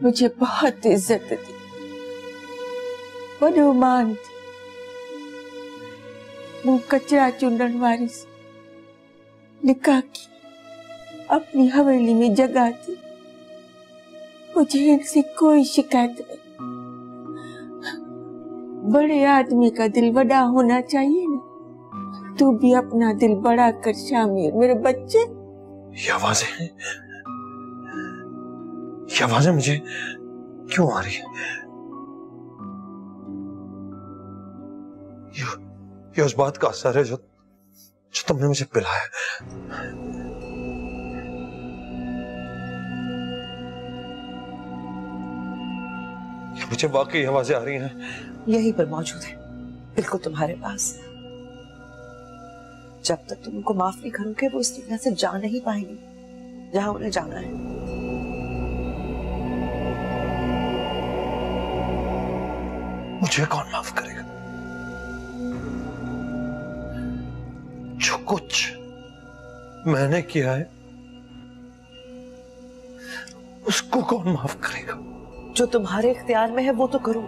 मुझे बहुत इज्जत दी, वॾो मान थी। मूं कचरा चूंडण वारी से निकाह की, अपनी हवेली में जगह थी। मुझे इनसे कोई शिकायत नहीं। बड़े आदमी का दिल बड़ा होना चाहिए ना। तू भी अपना दिल बड़ा कर शामिर मेरे बच्चे। ये आवाजें मुझे क्यों आ रही है? ये उस बात का असर है जो तुमने मुझे पिलाया। ये मुझे वाकई आवाजें आ रही हैं। यहीं पर मौजूद है, बिल्कुल तुम्हारे पास। जब तक तुम उनको माफ नहीं करोगे वो इस दुनिया से जा नहीं पाएंगे जहां उन्हें जाना है। मुझे कौन माफ करेगा? जो कुछ मैंने किया है उसको कौन माफ करेगा? जो तुम्हारे इख्तियार में है वो तो करो।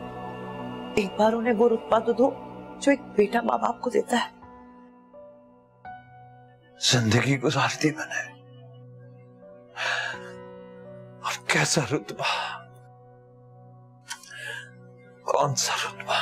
एक बार उन्हें वो रुतबा तो दो जो एक बेटा माँ बाप को देता है। जिंदगी गुजार दी मैंने, अब कैसा रुतबा, कौन सा रुतबा?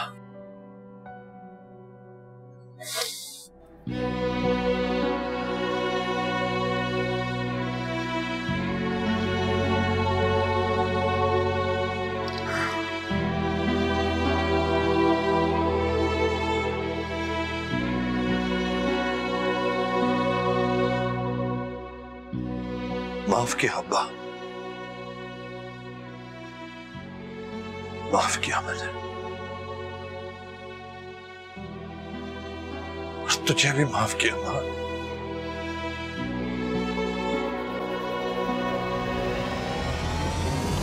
माफ किया अब्बा, माफ किया मैंने। और तुझे भी माफ किया मां।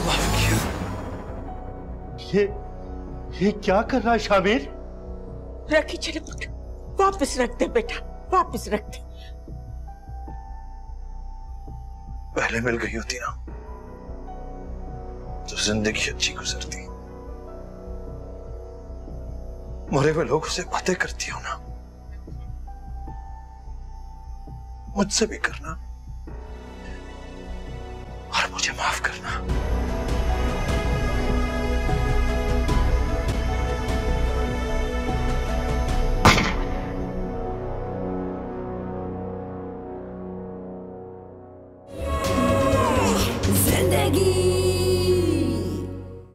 माफ किया। ये क्या कर रहा है शामिर? रखी चले पुट, वापस रख दे बेटा, वापस रख दे। पहले मिल गई होती ना तो जिंदगी अच्छी गुजरती। मरे हुए लोगों से बातें करती हो ना, मुझसे भी करना और मुझे माफ करना।